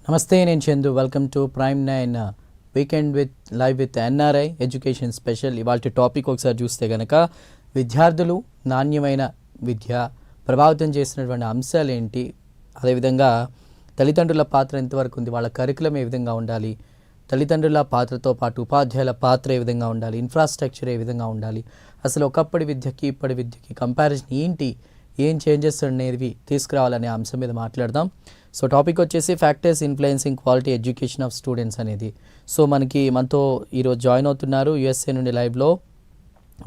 నమస్తే, నేను Chandu. Welcome to prime 9 weekend with live with NRI education special. ఇవాళ topic ఒకసారి చూస్తే కనుక విద్యార్థులు నాణ్యమైన విద్య ప్రభావితం చేసినటువంటి అంశాలు ఏంటి, అదేవిధంగా తల్లిదండ్రుల పాత్ర ఎంతవరకు ఉంది, వాళ్ళ కరికులం ఏ విధంగా ఉండాలి, తల్లిదండ్రుల పాత్రతో పాటు ఉపాధ్యాయుల పాత్ర ఏ విధంగా ఉండాలి, ఇన్ఫ్రాస్ట్రక్చర్ ఏ విధంగా ఉండాలి, అసలు ఒకప్పటి విద్యకి ఇప్పటి విద్యకి కంపారిజన్ ఏంటి, ఏం చేంజెస్ అనేవి తీసుకురావాలనే అంశం మీద మాట్లాడదాం. సో టాపిక్ వచ్చేసి factors influencing quality education of students అనేది. సో మనతో ఈరోజు జాయిన్ అవుతున్నారు యుఎస్ఏ నుండి లైవ్లో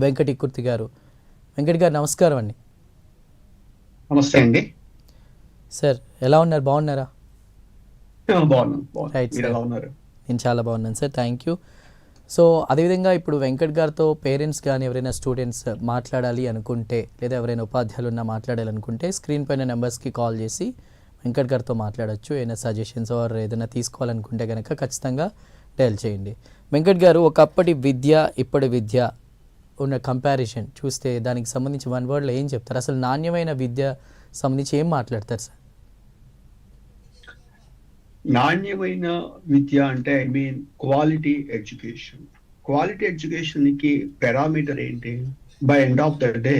వెంకటి కుర్తి గారు. వెంకటి గారు నమస్కారం అండి. నమస్తే అండి సార్, ఎలా ఉన్నారు? బాగున్నారా? రైట్ సార్, నేను చాలా బాగున్నాను సార్, థ్యాంక్ యూ. సో అదేవిధంగా ఇప్పుడు వెంకట్ గారితో పేరెంట్స్ కానీ ఎవరైనా స్టూడెంట్స్ మాట్లాడాలి అనుకుంటే, లేదా ఎవరైనా ఉపాధ్యాయులు ఉన్నా మాట్లాడాలనుకుంటే స్క్రీన్ పైన నెంబర్స్కి కాల్ చేసి వెంకట్ గారితో మాట్లాడచ్చు. ఏదైనా సజెషన్స్ ఆర్ ఏదైనా తీసుకోవాలనుకుంటే కనుక ఖచ్చితంగా డయల్ చేయండి. వెంకట్ గారు, ఒకప్పటి విద్య ఇప్పటి విద్య ఉన్న కంపారిజన్ చూస్తే దానికి సంబంధించి వన్ వర్డ్లో ఏం చెప్తారు? అసలు నాణ్యమైన విద్య సంబంధించి ఏం మాట్లాడతారు సార్? నాణ్యమైన విద్య అంటే I mean quality education. Quality education కి పారామీటర్ ఏంటి? By end of the day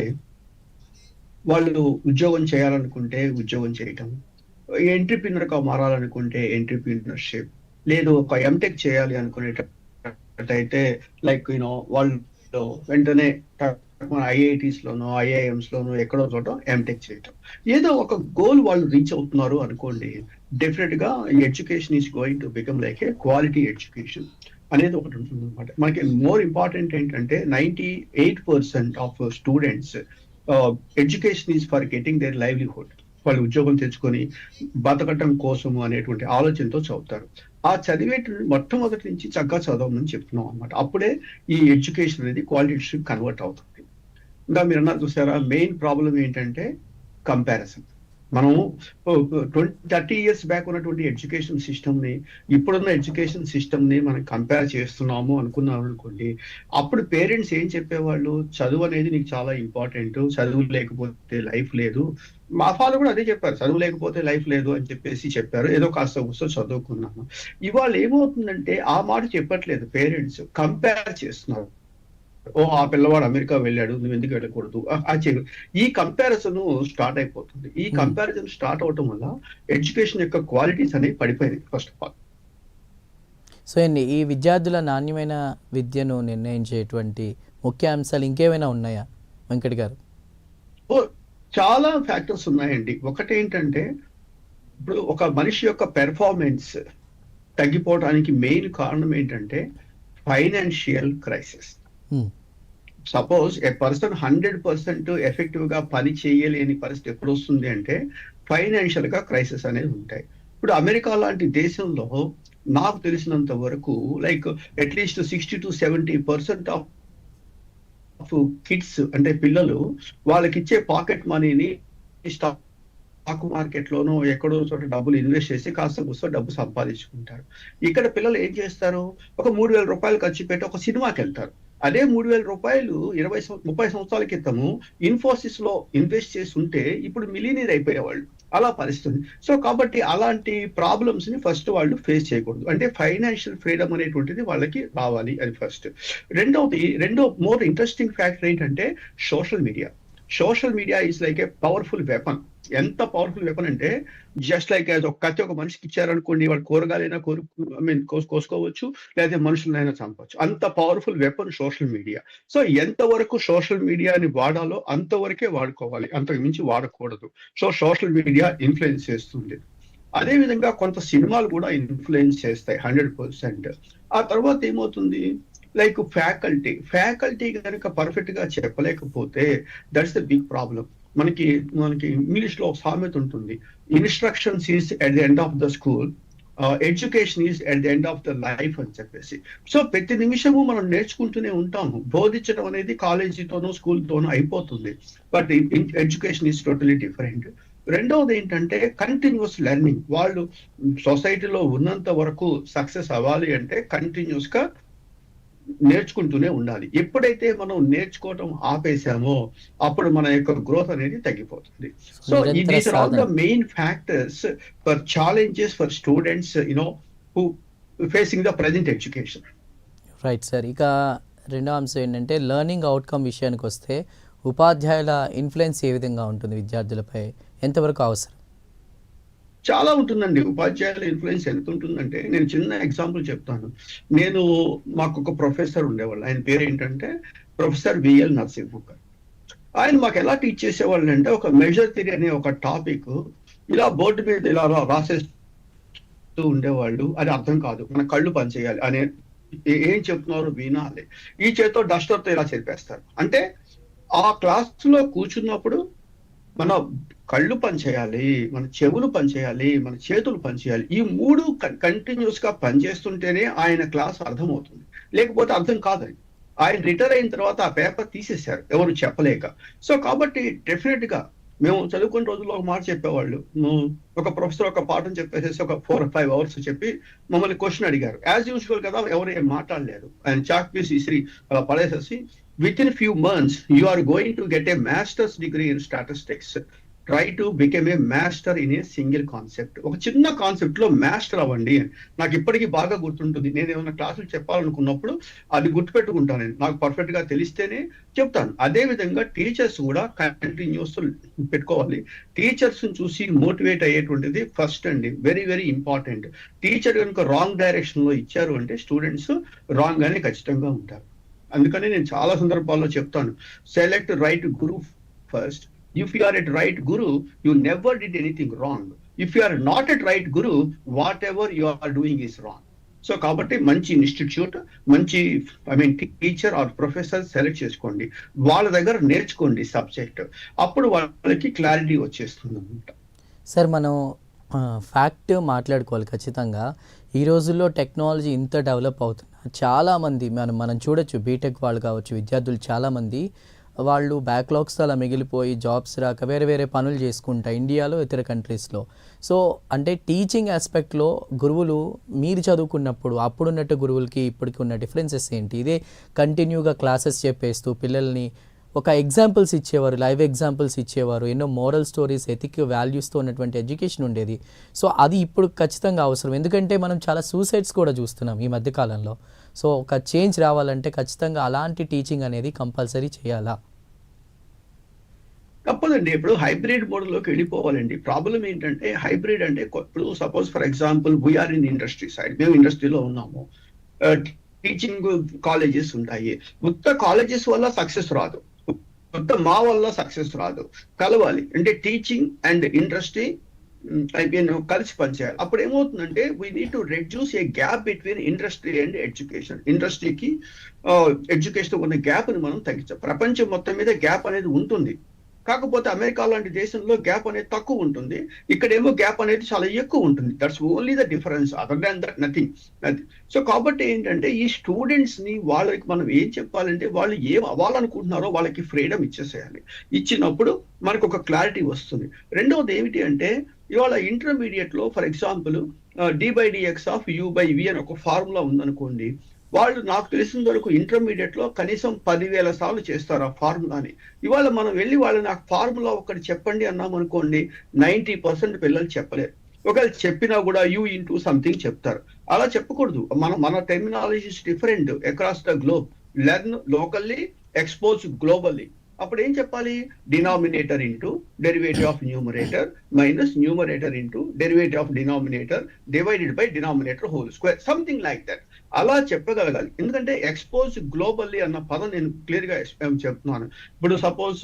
వాళ్ళు ఉద్యోగం చేయాలనుకుంటే ఉద్యోగం చేయటం, ఎంట్రీప్రీనర్ గా మారాలనుకుంటే ఎంట్రీప్రీనర్షిప్, లేదు ఒక ఎంటెక్ చేయాలి అనుకునేటట్టయితే లైక్ వాళ్ళు వెంటనే ఐఐటీస్ లోనో ఐఐఎంస్ లోనో ఎక్కడో చోట ఎంటెక్ చేయటం, ఏదో ఒక గోల్ వాళ్ళు రీచ్ అవుతున్నారు అనుకోండి, డెఫినెట్ గా education is going to become like A quality education అనేది ఒకటి ఉంటుంది అనమాట. మనకి మోర్ ఇంపార్టెంట్ ఏంటంటే 98% of students education is for getting there livelihood. వాళ్ళు ఉద్యోగం తెచ్చుకొని బతకటం కోసము అనేటువంటి ఆలోచనతో చదువుతారు. ఆ చదివే మొట్టమొదటి నుంచి చక్కగా చదవమని చెప్తున్నాం అనమాట. అప్పుడే ఈ ఎడ్యుకేషన్ అనేది క్వాలిటీ కన్వర్ట్ అవుతుంది. ఇంకా మీరు అన్నారు చూసారా, మెయిన్ ప్రాబ్లం ఏంటంటే కంపారిజన్. మనం 30 years బ్యాక్ ఉన్నటువంటి ఎడ్యుకేషన్ సిస్టమ్ ని ఇప్పుడున్న ఎడ్యుకేషన్ సిస్టమ్ ని మనం కంపేర్ చేస్తున్నాము అనుకున్నాం అనుకోండి, అప్పుడు పేరెంట్స్ ఏం చెప్పేవాళ్ళు, చదువు అనేది నీకు చాలా ఇంపార్టెంట్, చదువు లేకపోతే లైఫ్ లేదు. మా ఫాదర్ కూడా అదే చెప్పారు, చదువు లేకపోతే లైఫ్ లేదు అని చెప్పారు. ఏదో కాస్త కూర్చో చదువుకున్నాను. ఇవాళ ఏమవుతుందంటే ఆ మాట చెప్పట్లేదు, పేరెంట్స్ కంపేర్ చేస్తున్నారు. ఆ పిల్లవాడు అమెరికా వెళ్ళాడు, నువ్వు ఎందుకు వెళ్ళకూడదు, ఈ కంపారిజన్ స్టార్ట్ అయిపోతుంది. ఈ కంపారిజన్ స్టార్ట్ అవటం వల్ల ఎడ్యుకేషన్ యొక్క క్వాలిటీస్ అనేవి పడిపోయినాయి ఫస్ట్ ఆఫ్ ఆల్. సో అండి, ఈ విద్యార్థుల నాణ్యమైన విద్యను నిర్ణయించేటువంటి ముఖ్య అంశాలు ఇంకేమైనా ఉన్నాయా వెంకట్ గారు? చాలా ఫ్యాక్టర్స్ ఉన్నాయండి. ఒకటి ఏంటంటే, ఇప్పుడు ఒక మనిషి యొక్క పెర్ఫార్మెన్స్ తగ్గిపోవడానికి మెయిన్ కారణం ఏంటంటే ఫైనాన్షియల్ క్రైసిస్. సపోజ్ ఏ పర్సన్ 100% ఎఫెక్టివ్ గా పని చేయలేని పరిస్థితి ఎప్పుడు వస్తుంది అంటే ఫైనాన్షియల్ గా క్రైసిస్ అనేది ఉంటాయి. ఇప్పుడు అమెరికా లాంటి దేశంలో నాకు తెలిసినంత వరకు like at least 60 to 70% of kids అంటే పిల్లలు వాళ్ళకి ఇచ్చే పాకెట్ మనీని స్టాక్ మార్కెట్ లోనో ఎక్కడో చోట డబ్బులు ఇన్వెస్ట్ చేసి కాస్త కూర్చో డబ్బు సంపాదించుకుంటారు. ఇక్కడ పిల్లలు ఏం చేస్తారు, ఒక 3,000 రూపాయలు ఖర్చు పెట్టి ఒక సినిమాకి వెళ్తారు. అదే 3,000 రూపాయలు 30 సంవత్సరాల క్రితము ఇన్ఫోసిస్ లో ఇన్వెస్ట్ చేసి ఉంటే ఇప్పుడు మిలియనీర్ అయిపోయేవాళ్ళు. అలా పరిస్థితి. సో కాబట్టి అలాంటి ప్రాబ్లమ్స్ ని ఫస్ట్ వాళ్ళు ఫేస్ చేయకూడదు. అంటే ఫైనాన్షియల్ ఫ్రీడమ్ అనేటువంటిది వాళ్ళకి రావాలి, అది ఫస్ట్. రెండో మోర్ ఇంట్రెస్టింగ్ ఫ్యాక్టర్ ఏంటంటే social media. Social media is like a powerful weapon. ఎంత పవర్ఫుల్ వెపన్ అంటే జస్ట్ లైక్ ఒక కత్తి ఒక మనిషికి ఇచ్చారనుకోండి, వాడు కూరగాయలైనా కోసుకోవచ్చు, లేదా మనుషులైనా చంపవచ్చు. అంత powerful weapon social media. So ఎంతవరకు సోషల్ మీడియాని వాడాలో అంతవరకే వాడుకోవాలి, అంతకు మించి వాడకూడదు. సో సోషల్ మీడియా ఇన్ఫ్లుయెన్స్ చేస్తుంది. అదే విధంగా కొంత సినిమాలు కూడా ఇన్ఫ్లుయెన్స్ చేస్తాయి 100%. ఆ తర్వాత ఏమవుతుంది, లైక్ ఫ్యాకల్టీ కనుక పర్ఫెక్ట్ గా చెప్పలేకపోతే దట్స్ ద బిగ్ ప్రాబ్లం. మనకి ఇంగ్లీష్ లో ఒక సామెత ఉంటుంది, instructions is at the end of the school, education is at the end of the life అని చెప్పేసి. సో ప్రతి నిమిషము మనం నేర్చుకుంటూనే ఉంటాము. బోధించడం అనేది కాలేజీతోనో స్కూల్తోనో అయిపోతుంది, but education is totally different. రెండవది ఏంటంటే కంటిన్యూస్ లెర్నింగ్. వాళ్ళు సొసైటీలో ఉన్నంత వరకు సక్సెస్ అవ్వాలి అంటే కంటిన్యూస్ గా నేర్చుకుంటూనే ఉండాలి. ఎప్పుడైతే మనం నేర్చుకోవటం ఆపేసామో అప్పుడు మన యొక్క గ్రోత్ అనేది తగ్గిపోతుంది. సో నిరంతర దీస్ ఆర్ ఆల్ సాధన. The main factors for challenges for students who facing the present education. Right sir. ఇక రెండో అంశం ఏంటంటే లెర్నింగ్ అవుట్కమ్ విషయానికి వస్తే ఉపాధ్యాయుల ఇన్ఫ్లుయెన్స్ ఏ విధంగా ఉంటుంది విద్యార్థులపై, ఎంతవరకు అవసరం? చాలా ఉంటుందండి. ఉపాధ్యాయుల ఇన్ఫ్లుయెన్స్ ఎంత ఉంటుందంటే, నేను చిన్న ఎగ్జాంపుల్ చెప్తాను. మాకు ఒక ప్రొఫెసర్ ఉండేవాళ్ళు. ఆయన పేరు ఏంటంటే ప్రొఫెసర్ విఎల్ నరసింహ గారు. ఆయన మాకు ఎలా టీచ్ చేసేవాళ్ళు అంటే, ఒక మెజర్ థియరీ అనే ఒక టాపిక్ ఇలా బోర్డు మీద ఇలా రాసేస్తూ ఉండేవాళ్ళు. అది అర్థం కాదు, మన కళ్ళు పనిచేయాలి అనే ఏం చెప్తున్నారో వినాలి. ఈ చేత్తో డస్టర్తో ఇలా చెప్పేస్తారు. అంటే ఆ క్లాస్ లో కూర్చున్నప్పుడు మన కళ్ళు పనిచేయాలి, మన చెవులు పనిచేయాలి, మన చేతులు పనిచేయాలి. ఈ మూడు కంటిన్యూస్ గా పనిచేస్తుంటేనే ఆయన క్లాస్ అర్థమవుతుంది, లేకపోతే అర్థం కాదని. ఆయన రిటైర్ అయిన తర్వాత ఆ పేపర్ తీసేశారు, ఎవరు చెప్పలేక. సో కాబట్టి డెఫినెట్ గా మేము చదువుకున్న రోజుల్లో ఒక మాట చెప్పేవాళ్ళు. ఒక ప్రొఫెసర్ ఒక పాఠం చెప్పేసేసి ఒక 4 or 5 hours చెప్పి మమ్మల్ని క్వశ్చన్ అడిగారు. యాజ్ యూజువల్ కదా, ఎవరు ఏం మాట్లాడలేదు. ఆయన చాక్ పీస్ ఇసిరి అలా పడేసేసి, within few months you are going to get a master's degree in statistics. Try to become a master in a single concept. ఒక చిన్న కాన్సెప్ట్ లో మాస్టర్ అవ్వండి. నాకు ఇప్పటికీ బాగా గుర్తుంటుంది. నేను ఏమైనా క్లాసులు చెప్పాలనుకున్నప్పుడు అది గుర్తుపెట్టుకుంటాను. నేను నాకు పర్ఫెక్ట్ గా తెలిస్తేనే చెప్తాను. అదే విధంగా టీచర్స్ కూడా కంటిన్యూస్ పెట్టుకోవాలి. టీచర్స్ చూసి మోటివేట్ అయ్యేటువంటిది ఫస్ట్ అండి, వెరీ వెరీ ఇంపార్టెంట్. టీచర్ కనుక రాంగ్ డైరెక్షన్ లో ఇచ్చారు అంటే స్టూడెంట్స్ రాంగ్ గానే ఖచ్చితంగా ఉంటారు. అందుకని నేను చాలా సందర్భాల్లో చెప్తాను, select right Guru first. If you are at right guru, you never did anything wrong. If you are not at right guru, whatever you are doing is wrong. So కాబట్టి మంచి ఇన్స్టిట్యూట్, మంచి టీచర్ ఆర్ ప్రొఫెసర్ సెలెక్ట్ చేసుకోండి. వాళ్ళ దగ్గర నేర్చుకోండి subject. అప్పుడు వాళ్ళకి clarity వచ్చేస్తుంది అనమాట. సార్, మనం ఫ్యాక్ట్ మాట్లాడుకోవాలి ఖచ్చితంగా. ఈ రోజుల్లో టెక్నాలజీ ఇంత డెవలప్ అవుతున్నా చాలామంది మనం చూడొచ్చు, బీటెక్ వాళ్ళు కావచ్చు, విద్యార్థులు చాలామంది వాళ్ళు బ్యాక్లాగ్స్ అలా మిగిలిపోయి జాబ్స్ రాక వేరే వేరే పనులు చేసుకుంటా ఇండియాలో, ఇతర కంట్రీస్లో. సో అంటే టీచింగ్ ఆస్పెక్ట్లో గురువులు మీరు చదువుకున్నప్పుడు అప్పుడున్నట్టు గురువులకి ఇప్పటికి ఉన్న డిఫరెన్సెస్ ఏంటి? ఇదే కంటిన్యూగా క్లాసెస్ చెప్పేస్తూ పిల్లల్ని ఒక ఎగ్జాంపుల్స్ ఇచ్చేవారు, లైవ్ ఎగ్జాంపుల్స్ ఇచ్చేవారు, ఎన్నో మోరల్ స్టోరీస్, ఎథిక్ వాల్యూస్తో ఉన్నటువంటి ఎడ్యుకేషన్ ఉండేది. సో అది ఇప్పుడు ఖచ్చితంగా అవసరం. ఎందుకంటే మనం చాలా సూసైడ్స్ కూడా చూస్తున్నాం ఈ మధ్యకాలంలో. సో ఒక చేంజ్ రావాలంటే ఖచ్చితంగా అలాంటి టీచింగ్ అనేది కంపల్సరీ చేయాలా? తప్పదండి. ఇప్పుడు హైబ్రిడ్ మోడల్లోకి వెళ్ళిపోవాలండి. ప్రాబ్లం ఏంటంటే, హైబ్రిడ్ అంటే ఇప్పుడు suppose for example we are in industry side, మేము ఇండస్ట్రీలో ఉన్నాము. టీచింగ్ కాలేజెస్ ఉంటాయి. మొత్తం కాలేజెస్ వల్ల సక్సెస్ రాదు, మొత్తం మా వల్ల సక్సెస్ రాదు. కలవాలి అంటే టీచింగ్ అండ్ ఇండస్ట్రీ కలిసి పనిచేయాలి. అప్పుడు ఏమవుతుందంటే, we need to reduce A gap between industry and education. ఇండస్ట్రీకి ఎడ్యుకేషన్ ఉన్న గ్యాప్ ని మనం తగ్గించాలి. ప్రపంచం మొత్తం మీద గ్యాప్ అనేది ఉంటుంది, కాకపోతే అమెరికా లాంటి దేశంలో గ్యాప్ అనేది తక్కువ ఉంటుంది, ఇక్కడేమో గ్యాప్ అనేది చాలా ఎక్కువ ఉంటుంది. That's only the difference, other than that nothing. So కాబట్టి ఏంటంటే, ఈ స్టూడెంట్స్ ని వాళ్ళకి మనం ఏం చెప్పాలంటే, వాళ్ళు ఏం అవ్వాలనుకుంటున్నారో వాళ్ళకి ఫ్రీడమ్ ఇచ్చేసేయాలి. ఇచ్చినప్పుడు మనకు ఒక క్లారిటీ వస్తుంది. రెండవది ఏమిటి అంటే, ఇవాళ ఇంటర్మీడియట్ లో for example d/dx of u/v అని ఒక ఫార్ములా ఉందనుకోండి. వాళ్ళు నాకు తెలిసిన వరకు ఇంటర్మీడియట్ లో కనీసం 10,000 సార్లు చేస్తారు ఆ ఫార్ములాని. ఇవాళ మనం వెళ్ళి వాళ్ళని ఆ ఫార్ములా ఒకటి చెప్పండి అన్నాం అనుకోండి, 90% పిల్లలు చెప్పలేరు. ఒకవేళ చెప్పినా కూడా యూ ఇంటూ సంథింగ్ చెప్తారు. అలా చెప్పకూడదు. మన terminologies different across the globe. Learn locally, expose globally. అప్పుడు ఏం చెప్పాలి? Denominator into derivative of numerator minus numerator into derivative of denominator divided by denominator whole square, something like that. అలా చెప్పగలగాలి. ఎందుకంటే ఎక్స్పోజ్ గ్లోబల్లీ అన్న పదం నేను క్లియర్ గా చెప్తున్నాను. ఇప్పుడు సపోజ్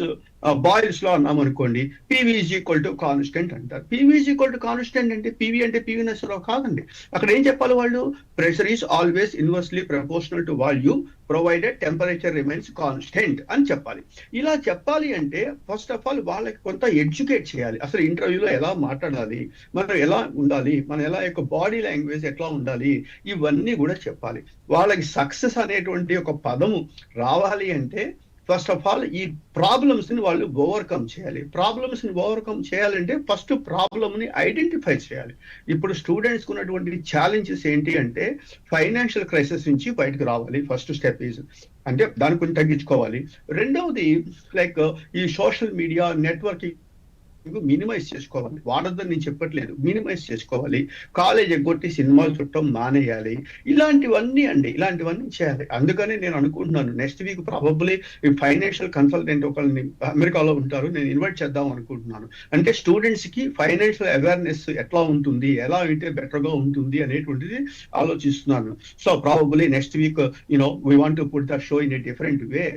బాయిల్స్ లో అన్నాం అనుకోండి, PV is equal to constant అంటారు. PV is equal to constant అంటే పివి అంటే పివినెస్ లో కాదండి. అక్కడ ఏం చెప్పాలి వాళ్ళు? Pressure is always inversely proportional to volume provided temperature remains constant అని చెప్పాలి. ఇలా చెప్పాలి అంటే ఫస్ట్ ఆఫ్ ఆల్ వాళ్ళకి కొంత ఎడ్యుకేట్ చేయాలి. అసలు ఇంటర్వ్యూలో ఎలా మాట్లాడాలి, మనం ఎలా ఉండాలి, మన ఎలా యొక్క బాడీ లాంగ్వేజ్ ఎట్లా ఉండాలి, ఇవన్నీ కూడా చెప్పాలి. వాళ్ళకి సక్సెస్ అనేటువంటి ఒక పదము రావాలి అంటే ఫస్ట్ ఆఫ్ ఆల్ ఈ ప్రాబ్లమ్స్ ని వాళ్ళు ఓవర్కమ్ చేయాలి. ప్రాబ్లమ్స్ ని ఓవర్కమ్ చేయాలంటే ఫస్ట్ ప్రాబ్లమ్ ని ఐడెంటిఫై చేయాలి. ఇప్పుడు స్టూడెంట్స్ కు ఉన్నటువంటి ఛాలెంజెస్ ఏంటి అంటే ఫైనాన్షియల్ క్రైసిస్ నుంచి బయటకు రావాలి. ఫస్ట్ స్టెప్ ఈజ్ అంటే దాన్ని కొంచెం తగ్గించుకోవాలి. రెండవది లైక్ ఈ సోషల్ మీడియా నెట్వర్కింగ్ మినిమైజ్ చేసుకోవాలి. వాడొద్దని నేను చెప్పట్లేదు, మినిమైజ్ చేసుకోవాలి. కాలేజ్ ఎగ్గొట్టి సినిమాలు చుట్టం మానేయాలి. ఇలాంటివన్నీ చేయాలి. అందుకని నేను అనుకుంటున్నాను నెక్స్ట్ వీక్ ప్రాబబ్లీ ఈ ఫైనాన్షియల్ కన్సల్టెంట్ ఒకరిని అమెరికాలో ఉంటారు, నేను ఇన్వైట్ చేద్దాం అనుకుంటున్నాను. అంటే స్టూడెంట్స్ కి ఫైనాన్షియల్ అవేర్నెస్ ఎట్లా ఉంటుంది, ఎలా అయితే బెటర్ గా ఉంటుంది అనేటువంటిది ఆలోచిస్తున్నాను. So probably next week we want to put the show in a different way,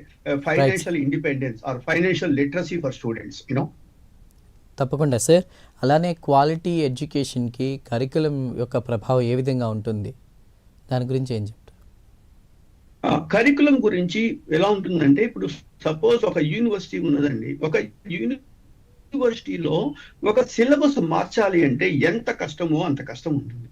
financial independence or financial literacy for students. తప్పకుండా సార్. అలానే క్వాలిటీ ఎడ్యుకేషన్కి కరికులం యొక్క ప్రభావం ఏ విధంగా ఉంటుంది, దాని గురించి ఏం చెప్తారు? కరికులం గురించి ఎలా ఉంటుందంటే ఇప్పుడు సపోజ్ ఒక యూనివర్సిటీ ఉన్నదండి. ఒక యూనివర్సిటీలో ఒక సిలబస్ మార్చాలి అంటే ఎంత కష్టమో అంత కష్టం ఉంటుంది.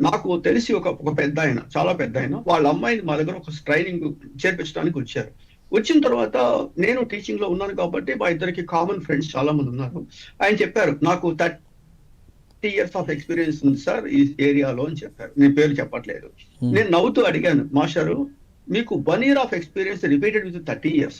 నాకు తెలిసి ఒక పెద్ద ఆయన, చాలా పెద్ద ఆయన, వాళ్ళ అమ్మాయిని మా దగ్గర ఒక ట్రైనింగ్ చేర్పించడానికి వచ్చారు. వచ్చిన తర్వాత నేను టీచింగ్ లో ఉన్నాను కాబట్టి మా ఇద్దరికి కామన్ ఫ్రెండ్స్ చాలా మంది ఉన్నారు. ఆయన చెప్పారు నాకు 30 years ఆఫ్ ఎక్స్పీరియన్స్ ఉంది సార్ ఈ ఏరియాలో అని చెప్పారు. నేను పేరు చెప్పట్లేదు. నేను నవ్వుతూ అడిగాను, మాస్టారు మీకు 1 year of experience repeated with 30 years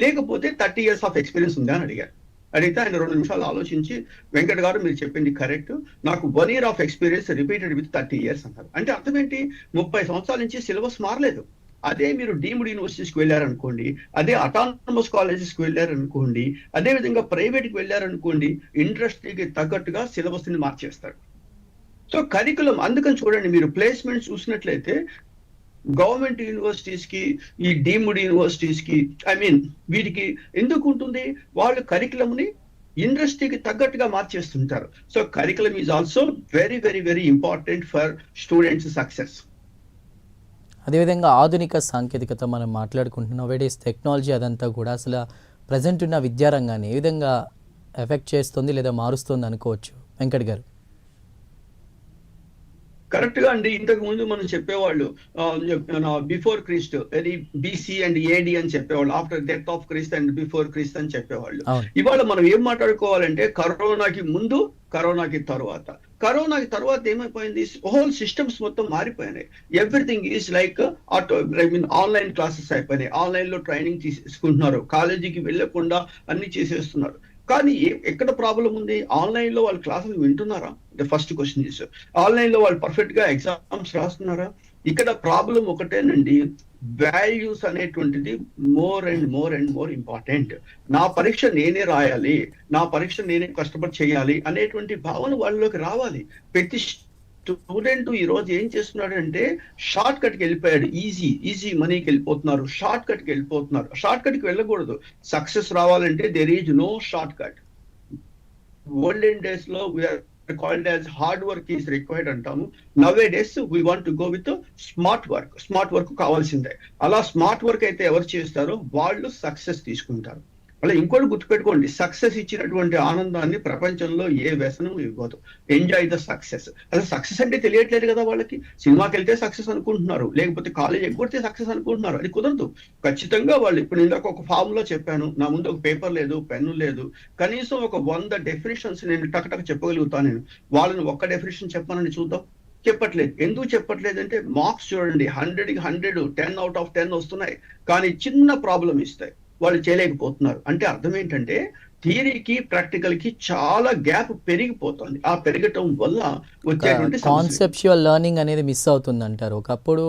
లేకపోతే 30 years ఆఫ్ ఎక్స్పీరియన్స్ ఉందా అని అడిగారు. అడిగితే ఆయన 2 నిమిషాలు ఆలోచించి వెంకట్ గారు మీరు చెప్పింది కరెక్ట్, నాకు 1 year of experience repeated with 30 years అన్నారు. అంటే అర్థం ఏంటి, 30 సంవత్సరాల నుంచి సిలబస్ మారలేదు. అదే మీరు డీమ్డ్ యూనివర్సిటీస్కి వెళ్ళారనుకోండి, అదే అటానమస్ కాలేజెస్కి వెళ్ళారనుకోండి, అదే విధంగా ప్రైవేట్కి వెళ్ళారనుకోండి, ఇండస్ట్రీకి తగ్గట్టుగా సిలబస్ ని మార్చేస్తారు. సో కరికులం అందుకని చూడండి, మీరు ప్లేస్మెంట్ చూసినట్లయితే గవర్నమెంట్ యూనివర్సిటీస్ కి ఈ డీమ్డ్ యూనివర్సిటీస్ కి వీటికి ఎందుకు ఉంటుంది, వాళ్ళు కరికులం ని ఇండస్ట్రీకి తగ్గట్టుగా మార్చేస్తుంటారు. So curriculum is also very very very important for students success. అదేవిధంగా ఆధునిక సాంకేతికత మనం మాట్లాడుకుంటున్నాం, వేడేస్ టెక్నాలజీ అదంతా కూడా అసలు ప్రజెంట్ ఉన్న విద్యారంగాన్ని ఏ విధంగా ఎఫెక్ట్ చేస్తుంది లేదా మారుస్తుంది అనుకోవచ్చు వెంకట్ గారు? కరెక్ట్ గా అండి. ఇంతకు ముందు మనం చెప్పేవాళ్ళు బిఫోర్ క్రిస్ట్, అది బీసీ అండ్ ఏడి అని చెప్పేవాళ్ళు, after death of Christ and before Christ అని చెప్పేవాళ్ళు. ఇవాళ మనం ఏం మాట్లాడుకోవాలంటే కరోనాకి ముందు, కరోనాకి తర్వాత. కరోనాకి తర్వాత ఏమైపోయింది, హోల్ సిస్టమ్స్ మొత్తం మారిపోయినాయి. Everything is like online classes అయిపోయినాయి. ఆన్లైన్ లో ట్రైనింగ్ తీసుకుంటున్నారు, కాలేజీకి వెళ్ళకుండా అన్ని చేసేస్తున్నారు. కానీ ఎక్కడ ప్రాబ్లం ఉంది, ఆన్లైన్ లో వాళ్ళు క్లాసులు వింటున్నారా? ఫస్ట్ క్వశ్చన్ ఇస్ ఆన్లైన్ లో వాళ్ళు పర్ఫెక్ట్ గా ఎగ్జామ్స్ రాస్తున్నారా? ఇక్కడ ప్రాబ్లం ఒకటేనండి, వాల్యూస్ అనేటువంటిది మోర్ అండ్ మోర్ ఇంపార్టెంట్. నా పరీక్ష నేనే రాయాలి, నా పరీక్ష నేనే కష్టపడి చేయాలి అనేటువంటి భావన వాళ్ళలోకి రావాలి. ప్రతి స్టూడెంట్ ఈ రోజు ఏం చేస్తున్నాడు అంటే షార్ట్ కట్ కి వెళ్ళిపోయాడు, ఈజీ మనీకి వెళ్ళిపోతున్నారు, షార్ట్ కట్ కి వెళ్ళిపోతున్నారు. షార్ట్ కట్ కి వెళ్ళకూడదు. సక్సెస్ రావాలంటే there is no shortcut. Olden days లో we are called as hard work is required అంటాము. nowadays we want to go with smart work కావాల్సిందే. అలా స్మార్ట్ వర్క్ అయితే ఎవరు చేస్తారో వాళ్ళు సక్సెస్ తీసుకుంటారు. అలా ఇంకోటి గుర్తుపెట్టుకోండి, సక్సెస్ ఇచ్చినటువంటి ఆనందాన్ని ప్రపంచంలో ఏ వ్యసనం ఇవ్వదు. Enjoy the success. అసలు సక్సెస్ అంటే తెలియట్లేదు కదా వాళ్ళకి. సినిమాకి వెళ్తే సక్సెస్ అనుకుంటున్నారు, లేకపోతే కాలేజ్ ఎగ్గొడితే సక్సెస్ అనుకుంటున్నారు. అది కుదరదు. ఖచ్చితంగా వాళ్ళు ఇప్పుడు ఇందాక ఒక ఫామ్ లో చెప్పాను, నా ముందు ఒక పేపర్ లేదు, పెన్ను లేదు, కనీసం ఒక 100 డెఫినేషన్స్ నేను టక్ చెప్పగలుగుతాను. నేను వాళ్ళని ఒక్క డెఫినేషన్ చెప్పానని చూద్దాం. చెప్పట్లేదు. ఎందుకు చెప్పట్లేదు అంటే మార్క్స్ చూడండి, 100కి 100, 10 out of 10 వస్తున్నాయి, కానీ చిన్న ప్రాబ్లం ఇస్తాయి, వాళ్ళు చేయలేకపోతున్నారు. అంటే అర్థం ఏంటంటే థియరీకి ప్రాక్టికల్ కి చాలా గ్యాప్ పెరిగిపోతుంది. ఆ పెరగటం వల్ల వచ్చేటువంటి కాన్సెప్చువల్ లెర్నింగ్ అనేది మిస్ అవుతుంది అంటారు. ఒకప్పుడు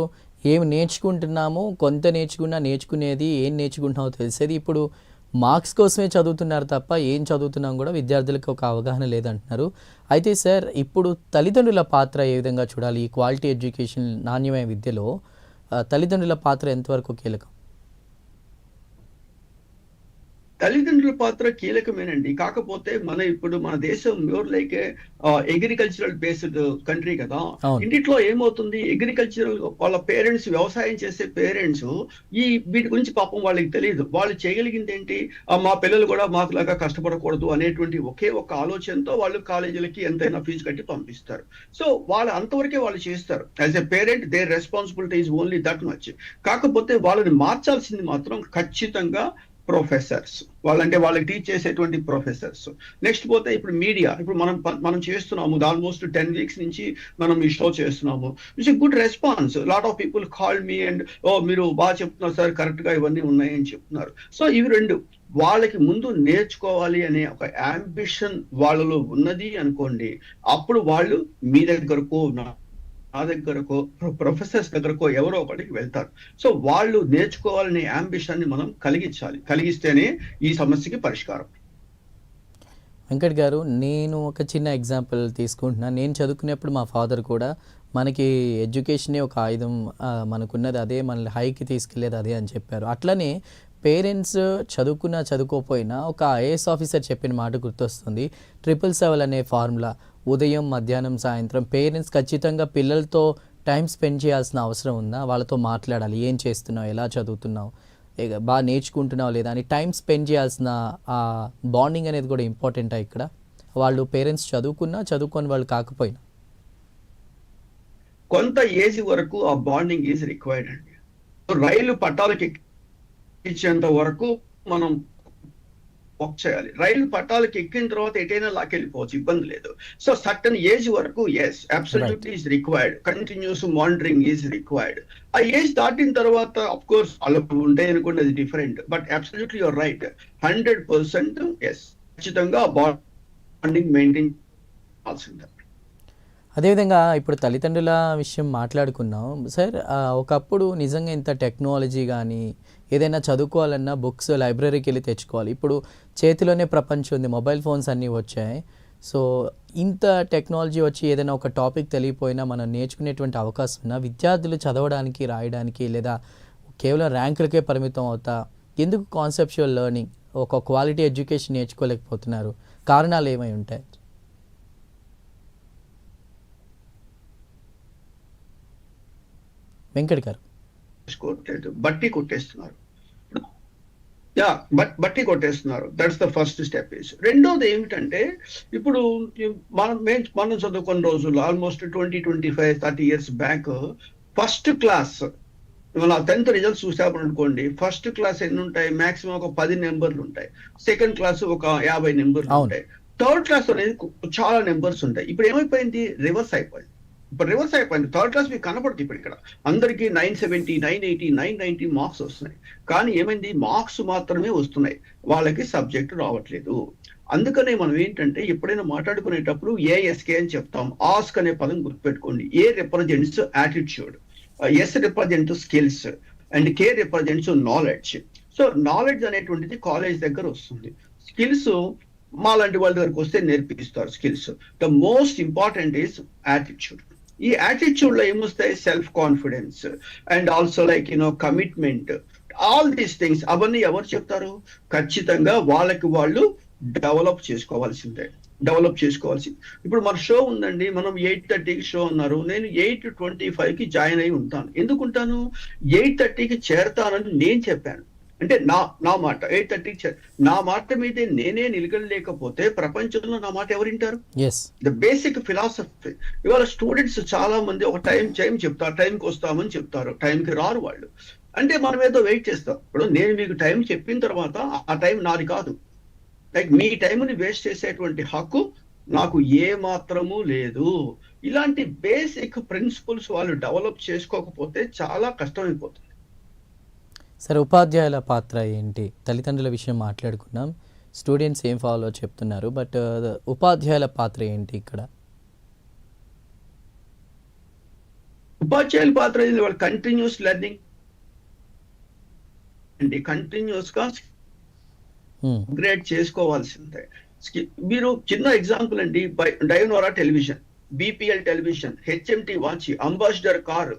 ఏం నేర్చుకుంటున్నామో కొంత నేర్చుకునేది ఏం నేర్చుకుంటున్నామో తెలిసేది. ఇప్పుడు మార్క్స్ కోసమే చదువుతున్నారు తప్ప ఏం చదువుతున్నాం కూడా విద్యార్థులకు ఒక అవగాహన లేదంటున్నారు. అయితే సార్, ఇప్పుడు తల్లిదండ్రుల పాత్ర ఏ విధంగా చూడాలి? ఈ క్వాలిటీ ఎడ్యుకేషన్, నాణ్యమైన విద్యలో తల్లిదండ్రుల పాత్ర ఎంతవరకు కీలకం? తల్లిదండ్రుల పాత్ర కీలకమేనండి. కాకపోతే ఇప్పుడు మన దేశం more like agricultural based country కదా. అవును. ఇండిట్లో ఏమవుతుంది, అగ్రికల్చరల్ వాళ్ళ పేరెంట్స్, వ్యవసాయం చేసే పేరెంట్స్ వీటి గురించి పాపం వాళ్ళకి తెలియదు. వాళ్ళు చేయగలిగింది ఏంటి, మా పిల్లలు కూడా మాకులాగా కష్టపడకూడదు అనేటువంటి ఒకే ఒక ఆలోచనతో వాళ్ళు కాలేజీలకి ఎంతైనా ఫీజు కట్టి పంపిస్తారు. సో వాళ్ళు అంతవరకే వాళ్ళు చేస్తారు. As a parent there responsibility is only that much. కాకపోతే వాళ్ళని మార్చాల్సింది మాత్రం ఖచ్చితంగా ప్రొఫెసర్స్, వాళ్ళకి టీచ్ చేసేటువంటి ప్రొఫెసర్స్. నెక్స్ట్ పోతే ఇప్పుడు మీడియా, ఇప్పుడు మనం చేస్తున్నాము ఆల్మోస్ట్ 10 weeks నుంచి మనం ఈ షో చేస్తున్నాము. It's a good response. Lot of people call me and మీరు బాగా చెప్తున్నారు సార్, కరెక్ట్ గా ఇవన్నీ ఉన్నాయని చెప్తున్నారు. సో ఇవి రెండు, వాళ్ళకి ముందు నేర్చుకోవాలి అనే ఒక అంబిషన్ వాళ్ళలో ఉన్నది అనుకోండి, అప్పుడు వాళ్ళు మీ దగ్గరకు, నా దగ్గరకో, ప్రొఫెసర్స్ దగ్గరకో ఎవరో ఒకటికి వెళ్తారు. సో వాళ్ళు నేర్చుకోవాలనే అంబిషన్ ని మనం కలిగిస్తేనే ఈ సమస్యకి పరిష్కారం. వెంకట్ గారు, నేను ఒక చిన్న ఎగ్జాంపుల్ తీసుకుంటున్నాను. నేను చదువుకునేప్పుడు మా ఫాదర్ కూడా మనకి ఎడ్యుకేషనే ఒక ఆయుధం, మనకున్నది అదే, మనల్ని హైకి తీసుకెళ్లేది అదే అని చెప్పారు. అట్లనే పేరెంట్స్ చదువుకున్నా చదువుకోపోయినా ఒక ఐఏఎస్ ఆఫీసర్ చెప్పిన మాట గుర్తొస్తుంది. 777 అనే ఫార్ములా, ఉదయం, మధ్యాహ్నం, సాయంత్రం పేరెంట్స్ ఖచ్చితంగా పిల్లలతో టైం స్పెండ్ చేయాల్సిన అవసరం ఉందా? వాళ్ళతో మాట్లాడాలి, ఏం చేస్తున్నావు, ఎలా చదువుతున్నావు, బాగా నేర్చుకుంటున్నావు లేదా అని టైం స్పెండ్ చేయాల్సిన ఆ బాండింగ్ అనేది కూడా ఇంపార్టెంటా ఇక్కడ? వాళ్ళు పేరెంట్స్ చదువుకున్నా చదువుకొని వాళ్ళు కాకపోయినా కొంత ఏజ్ వరకు ఆ బాండింగ్ ఈజ్ రిక్వైర్డ్ అండి. రైలు పట్టాలకి ఎక్కించేంత వరకు మనం వర్క్ చేయాలి. రైలు పట్టాలకి ఎక్కిన తర్వాత ఎటైనా లాకెళ్ళిపోవచ్చు, ఇబ్బంది లేదు. సో సర్టన్ ఏజ్ వరకు yes, absolutely is required. Continuous monitoring is required. ఆ ఏజ్ దాటిన తర్వాత అఫ్ కోర్స్ అలా ఉంటాయి అనుకోండి, అది different. But absolutely your right, 100% yes, ఖచ్చితంగా బాండింగ్ మెయింటైన్ చేయాల్సిందే. అదేవిధంగా ఇప్పుడు తల్లిదండ్రుల విషయం మాట్లాడుకున్నాం సార్. ఒకప్పుడు నిజంగా ఇంత టెక్నాలజీ కానీ ఏదైనా చదువుకోవాలన్నా బుక్స్ లైబ్రరీకి వెళ్ళి తెచ్చుకోవాలి. ఇప్పుడు చేతిలోనే ప్రపంచం ఉంది, మొబైల్ ఫోన్స్ అన్నీ వచ్చాయి. సో ఇంత టెక్నాలజీ వచ్చి ఏదైనా ఒక టాపిక్ తెలియపోయినా మనం నేర్చుకునేటువంటి అవకాశం ఉన్నా విద్యార్థులు చదవడానికి, రాయడానికి లేదా కేవలం ర్యాంకులకే పరిమితం అవుతా, ఎందుకు కాన్సెప్చువల్ లెర్నింగ్, ఒక క్వాలిటీ ఎడ్యుకేషన్ నేర్చుకోలేకపోతున్నారు? కారణాలు ఏమై ఉంటాయి? వెంకట్ గారు. బట్టి కొట్టేస్తున్నారు. బట్టి కొట్టేస్తున్నారు. That's the first step. రెండోది ఏమిటంటే, ఇప్పుడు మనం చదువుకున్న రోజుల్లో almost 20-25-30 years back, first class మన 10th రిజల్ట్స్ చూసాము అనుకోండి, ఫస్ట్ క్లాస్ ఎన్ని ఉంటాయి, మాక్సిమం ఒక 10 నెంబర్లు ఉంటాయి. సెకండ్ క్లాస్ ఒక 50 నెంబర్లు ఉంటాయి. థర్డ్ క్లాస్ అనేది చాలా నెంబర్స్ ఉంటాయి. ఇప్పుడు ఏమైపోయింది, రివర్స్ అయిపోయింది. థర్డ్ క్లాస్ మీకు కనపడుతుంది. ఇప్పుడు ఇక్కడ అందరికీ 970, 980, 990 మార్క్స్ వస్తున్నాయి. కానీ ఏమైంది, మార్క్స్ మాత్రమే వస్తున్నాయి, వాళ్ళకి సబ్జెక్ట్ రావట్లేదు. అందుకనే మనం ఏంటంటే ఎప్పుడైనా మాట్లాడుకునేటప్పుడు ఏఎస్కే అని చెప్తాం. ఆస్క్ అనే పదం గుర్తుపెట్టుకోండి. A represents attitude, S represents skills, and K represents knowledge. So knowledge అనేటువంటిది కాలేజ్ దగ్గర వస్తుంది. స్కిల్స్ మాలాంటి వాళ్ళ దగ్గరకు వస్తే నేర్పిస్తారు skills. The most important is attitude. ఈ యాటిట్యూడ్ లో ఏమొస్తాయి, self confidence and also like commitment, all these things. అవన్నీ ఎవరు చెప్తారు, ఖచ్చితంగా వాళ్ళకి వాళ్ళు డెవలప్ చేసుకోవాల్సిందే. ఇప్పుడు మన షో ఉందండి, మనం 8:30కి షో ఉన్నారు, నేను 8:25కి జాయిన్ అయి ఉంటాను. ఎందుకుంటాను, 8:30కి చేరతానని నేను చెప్పాను. అంటే నా మాట 8:30కి నా మాట మీదే నేనే నిలకడలేకపోతే ప్రపంచంలో నా మాట ఎవరు వింటారు? The basic philosophy. ఇవాళ స్టూడెంట్స్ చాలా మంది ఒక టైం చెప్తారు, టైంకి వస్తామని చెప్తారు, టైంకి రారు వాళ్ళు. అంటే మనం ఏదో వెయిట్ చేస్తాం. ఇప్పుడు నేను మీకు టైం చెప్పిన తర్వాత ఆ టైం నాది కాదు. లైక్ మీ టైంని వేస్ట్ చేసేటువంటి హక్కు నాకు ఏ మాత్రము లేదు. ఇలాంటి బేసిక్ ప్రిన్సిపల్స్ వాళ్ళు డెవలప్ చేసుకోకపోతే చాలా కష్టమైపోతుంది. సరే, ఉపాధ్యాయుల పాత్ర ఏంటి? తల్లిదండ్రుల విషయం మాట్లాడుకున్నాం, స్టూడెంట్స్ ఏం ఫాలో చెప్తున్నారు, బట్ ఉపాధ్యాయుల పాత్ర ఏంటి ఇక్కడ? ఉపాధ్యాయుల పాత్ర వాళ్ళు కంటిన్యూస్ లెర్నింగ్ అండి, కంటిన్యూస్ గా అప్గ్రేడ్ చేసుకోవాల్సిందే. మీరు చిన్న ఎగ్జాంపుల్ అండి, Dyanora television, BPL television, HMT watch, Ambassador car,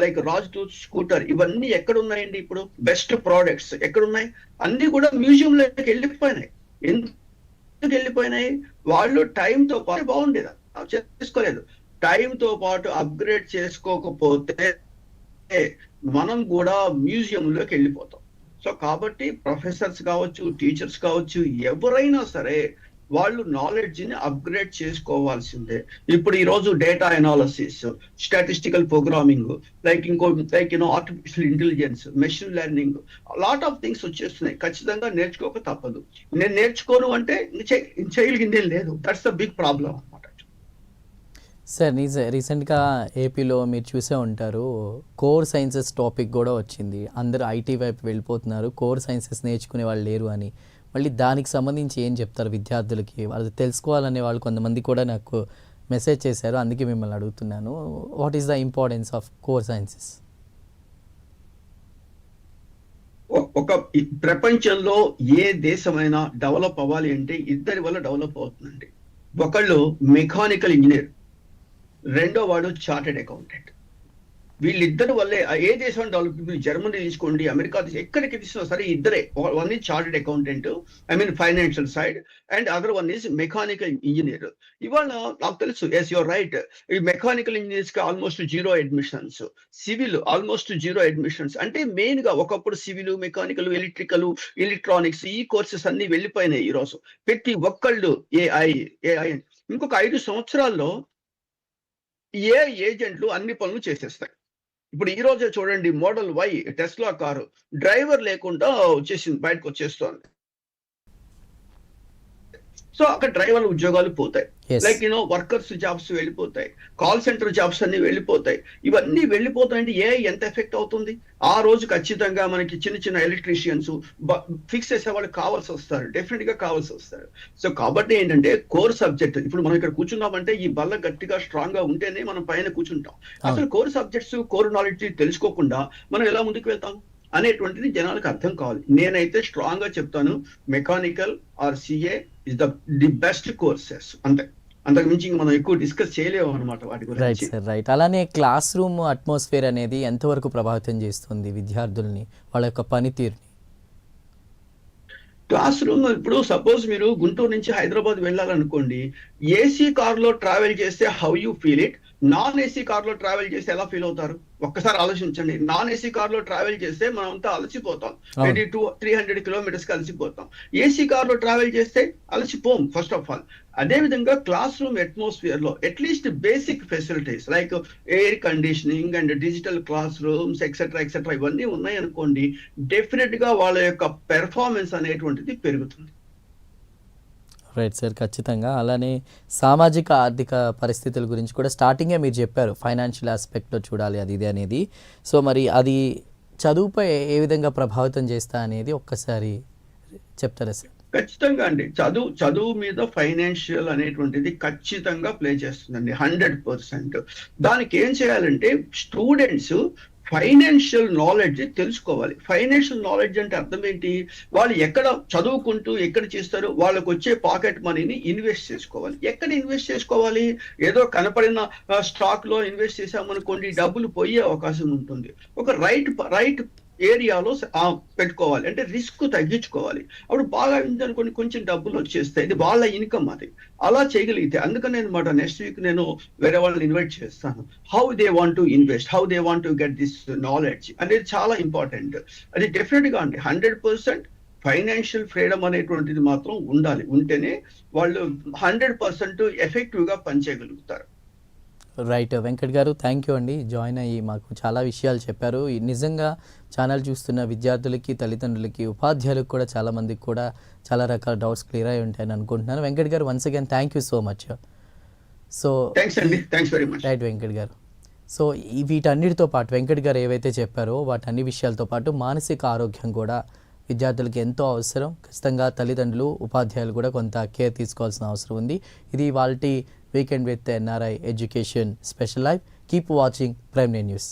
like Rajdoot scooter, ఇవన్నీ ఎక్కడ ఉన్నాయండి ఇప్పుడు? బెస్ట్ ప్రోడక్ట్స్ ఎక్కడ ఉన్నాయి? అన్ని కూడా మ్యూజియంలోకి వెళ్ళిపోయినాయి. ఎందుకు వెళ్ళిపోయినాయి? వాళ్ళు టైంతో పాటు బాగుండేది చేసుకోలేదు. టైంతో పాటు అప్గ్రేడ్ చేసుకోకపోతే మనం కూడా మ్యూజియంలోకి వెళ్ళిపోతాం. సో కాబట్టి ప్రొఫెసర్స్ కావచ్చు, టీచర్స్ కావచ్చు, ఎవరైనా సరే వాళ్ళు నాలెడ్జ్ ని అప్గ్రేడ్ చేసుకోవాల్సిందే. ఇప్పుడు ఈ రోజు data analysis, statistical programming, like artificial intelligence, machine learning, lot of things వచ్చేస్తున్నాయి. ఖచ్చితంగా నేర్చుకోక తప్పదు. నేను నేర్చుకోను అంటే చేయగలిగిందే లేదు. దట్స్ ద బిగ్ ప్రాబ్లం అన్నమాట. సార్ రీసెంట్గా ఏపీలో మీరు చూసే ఉంటారు, కోర్ సైన్సెస్ టాపిక్ కూడా వచ్చింది. అందరూ ఐటీ వైపు వెళ్ళిపోతున్నారు, కోర్ సైన్సెస్ నేర్చుకునే వాళ్ళు లేరు అని. మళ్ళీ దానికి సంబంధించి ఏం చెప్తారు విద్యార్థులకి? వాళ్ళు తెలుసుకోవాలనే వాళ్ళు కొంతమంది కూడా నాకు మెసేజ్ చేశారు, అందుకే మిమ్మల్ని అడుగుతున్నాను. What is the importance of core sciences? ఒక ప్రపంచంలో ఏ దేశమైనా డెవలప్ అవ్వాలి అంటే ఇద్దరి వల్ల డెవలప్ అవుతుందండి. ఒకళ్ళు మెకానికల్ ఇంజనీర్, రెండో వాడు చార్టెడ్ అకౌంటెంట్. వీళ్ళిద్దరు వల్లే ఏ దేశం డెవలప్. జర్మనీ తీసుకోండి, అమెరికా ఎక్కడికి తీసినా సరే ఇద్దరే. One is chartered accountant, financial side, and other one is mechanical engineer. ఇవాళ నాకు తెలుసు, ఎస్ యువర్ రైట్, ఈ మెకానికల్ ఇంజనీర్స్ కి almost 0 admissions, civil almost 0 admissions. అంటే మెయిన్ గా ఒకప్పుడు సివిల్, మెకానికల్, ఎలక్ట్రికల్, ఎలక్ట్రానిక్స్ ఈ కోర్సెస్ అన్ని వెళ్ళిపోయినాయి. ఈ రోజు ప్రతి ఒక్కళ్ళు ఏఐ. ఇంకొక 5 సంవత్సరాల్లో ఏ ఏజెంట్లు అన్ని పనులు చేసేస్తాయి. ఇప్పుడు ఈ రోజే చూడండి, model Y Tesla car driver లేకుండా బయటకు వచ్చేస్తోంది. సో అక్కడ డ్రైవర్ల ఉద్యోగాలు పోతాయి. లైక్ వర్కర్స్ జాబ్స్ వెళ్ళిపోతాయి, కాల్ సెంటర్ జాబ్స్ అన్ని వెళ్ళిపోతాయి. ఇవన్నీ వెళ్ళిపోతాయంటే ఏ ఎంత ఎఫెక్ట్ అవుతుంది? ఆ రోజు ఖచ్చితంగా మనకి చిన్న చిన్న ఎలక్ట్రీషియన్స్ ఫిక్స్ చేసే వాళ్ళు కావాల్సి వస్తారు, డెఫినెట్ గా కావాల్సి వస్తారు. సో కాబట్టి ఏంటంటే కోర్ సబ్జెక్ట్, ఇప్పుడు మనం ఇక్కడ కూర్చున్నామంటే ఈ బల్ల గట్టిగా స్ట్రాంగ్ గా ఉంటేనే మనం పైన కూర్చుంటాం. అసలు కోర్ సబ్జెక్ట్స్, కోర్ నాలెడ్జ్ తెలుసుకోకుండా మనం ఎలా ముందుకు వెళ్తాం అనేటువంటిది జనాలకు అర్థం కావాలి. నేనైతే స్ట్రాంగ్ గా చెప్తాను, mechanical are CA is the best courses. అంతకు మించి మనం ఎక్కువ డిస్కస్ చేయలేము అనమాట వాటి రైట్ గురించి. Sir, right. అలానే క్లాస్ రూమ్ అట్మాస్ఫియర్ అనేది ఎంతవరకు ప్రభావితం చేస్తుంది విద్యార్థుల్ని, వాళ్ళ యొక్క పనితీరుని? క్లాస్ రూమ్, ఇప్పుడు సపోజ్ మీరు గుంటూరు నుంచి హైదరాబాద్ వెళ్ళాలనుకోండి, ఏసీ కార్ లో ట్రావెల్ చేస్తే how you feel it, non AC car లో ట్రావెల్ చేస్తే ఎలా ఫీల్ అవుతారు? ఒక్కసారి ఆలోచించండి. నాన్ ఏసీ కార్ లో ట్రావెల్ చేస్తే మనం అంతా అలసిపోతాం, 300 కిలోమీటర్స్ కి అలసిపోతాం. ఏసీ కార్ లో ట్రావెల్ చేస్తే అలసిపోం ఫస్ట్ ఆఫ్ ఆల్. అదే విధంగా క్లాస్ రూమ్ అట్మాస్ఫియర్ లో at least basic facilities like air conditioning and digital class rooms etcetera ఇవన్నీ ఉన్నాయి అనుకోండి, డెఫినెట్ గా వాళ్ళ యొక్క పెర్ఫార్మెన్స్ అనేటువంటిది పెరుగుతుంది. రైట్ సార్, ఖచ్చితంగా. అలానే సామాజిక ఆర్థిక పరిస్థితుల గురించి కూడా స్టార్టింగే మీరు చెప్పారు, ఫైనాన్షియల్ ఆస్పెక్ట్లో చూడాలి అది ఇది అనేది. సో మరి అది చదువుపై ఏ విధంగా ప్రభావితం చేస్తా అనేది ఒక్కసారి చెప్తారా సార్? ఖచ్చితంగా అండి. చదువు మీద ఫైనాన్షియల్ అనేటువంటిది ఖచ్చితంగా ప్లే చేస్తుందండి, 100%. దానికి ఏం చేయాలంటే స్టూడెంట్స్ ఫైనాన్షియల్ నాలెడ్జ్ తెలుసుకోవాలి. ఫైనాన్షియల్ నాలెడ్జ్ అంటే అర్థం ఏంటి? వాళ్ళు ఎక్కడ చదువుకుంటూ ఎక్కడ చేస్తారు, వాళ్ళకు వచ్చే పాకెట్ మనీని ఇన్వెస్ట్ చేసుకోవాలి. ఎక్కడ ఇన్వెస్ట్ చేసుకోవాలి? ఏదో కనపడిన స్టాక్ లో ఇన్వెస్ట్ చేసామనుకోండి, డబ్బులు పోయే అవకాశం ఉంటుంది. ఒక రైట్ ఏరియాలో పెట్టుకోవాలి, అంటే రిస్క్ తగ్గించుకోవాలి. అప్పుడు బాగా అనుకోండి, కొంచెం డబ్బులు వచ్చేస్తాయి, ఇది వాళ్ళ ఇన్కమ్ అది. అలా చేయగలిగితే, అందుకని అనమాట నెక్స్ట్ వీక్ నేను వేరే వాళ్ళని ఇన్వైట్ చేస్తాను. How they want to invest, how they want to get this knowledge అనేది చాలా ఇంపార్టెంట్. అది డెఫినెట్ గా అండి 100% ఫైనాన్షియల్ ఫ్రీడమ్ అనేటువంటిది మాత్రం ఉండాలి. ఉంటేనే వాళ్ళు 100% ఎఫెక్టివ్ గా పనిచేయగలుగుతారు. రైట్ వెంకట్ గారు, థ్యాంక్ యూ అండి. జాయిన్ అయ్యి మాకు చాలా విషయాలు చెప్పారు. నిజంగా ఛానల్ చూస్తున్న విద్యార్థులకి, తల్లిదండ్రులకి, ఉపాధ్యాయులకు కూడా చాలామందికి కూడా చాలా రకాల డౌట్స్ క్లియర్ అయి ఉంటాయని అనుకుంటున్నాను. వెంకట్ గారు, once again thank you so much. So thanks very much. Right Venkat గారు. సో వీటన్నిటితో పాటు వెంకట్ గారు ఏవైతే చెప్పారో వాటన్ని విషయాలతో పాటు మానసిక ఆరోగ్యం కూడా విద్యార్థులకి ఎంతో అవసరం. ఖచ్చితంగా తల్లిదండ్రులు, ఉపాధ్యాయులు కూడా కొంత కేర్ తీసుకోవాల్సిన అవసరం ఉంది. ఇది వాళ్ళ weekend with NRI education special live. Keep watching Prime Nine news.